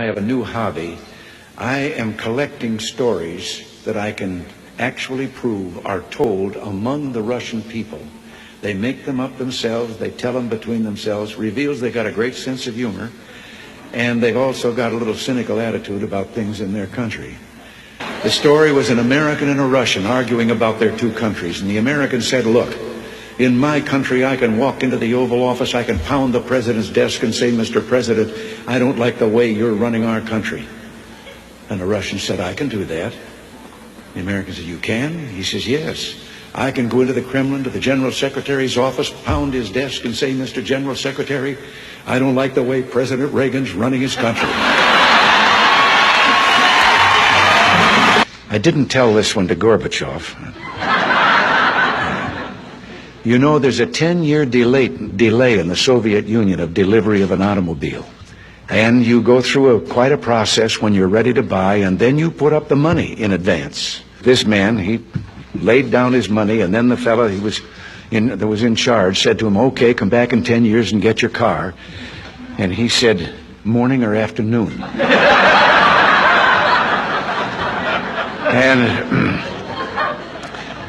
I have a new hobby. I am collecting stories that I can actually prove are told among the Russian people. They make them up themselves, they tell them between themselves, reveals they got a great sense of humor, and they've also got a little cynical attitude about things in their country. The story was an American and a Russian arguing about their two countries, and the American said, look, in my country I can walk into the Oval Office, I can pound the president's desk and say, Mr. President, I don't like the way you're running our country. And the Russian said, I can do that. The American said, you can? He says, yes. I can go into the Kremlin, to the General Secretary's office, pound his desk and say, Mr. General Secretary, I don't like the way President Reagan's running his country. I didn't tell this one to Gorbachev. You know, there's a 10-year delay in the Soviet Union of delivery of an automobile. And you go through quite a process when you're ready to buy, and then you put up the money in advance. This man, he laid down his money, and then the fellow that was in charge said to him, okay, come back in 10 years and get your car. And he said, morning or afternoon?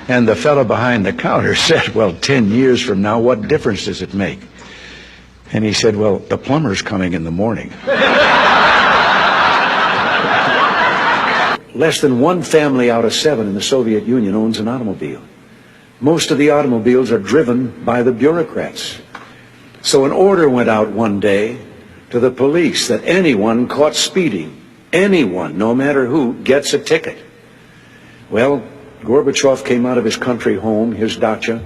And the fellow behind the counter said, well, 10 years from now, what difference does it make? And he said, well, the plumber's coming in the morning. Less than one family out of 7 in the Soviet Union owns an automobile. Most of the automobiles are driven by the bureaucrats. So an order went out one day to the police that anyone caught speeding, anyone, no matter who, gets a ticket. Well, Gorbachev came out of his country home, his dacha.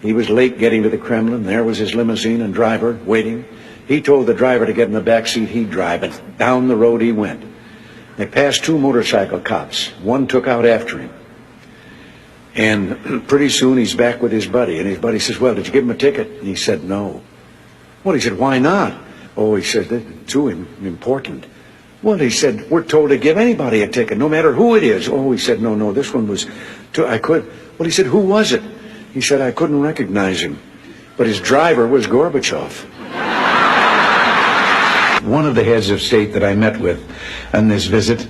He was late getting to the Kremlin. There was his limousine and driver waiting. He told the driver to get in the back seat, he'd drive, and down the road he went. They passed 2 motorcycle cops. One took out after him. And pretty soon he's back with his buddy. And his buddy says, well, did you give him a ticket? And he said, no. Well, he said, why not? Oh, he said, that's too important. Well, he said, we're told to give anybody a ticket, no matter who it is. Oh, he said, no, this one was, I could. Well, he said, who was it? He said, I couldn't recognize him. But his driver was Gorbachev. One of the heads of state that I met with on this visit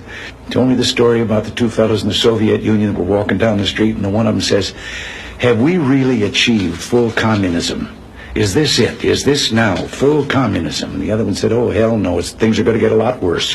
told me the story about the 2 fellows in the Soviet Union that were walking down the street, and the one of them says, have we really achieved full communism? Is this it? Is this now full communism? And the other one said, oh, hell no, things are going to get a lot worse.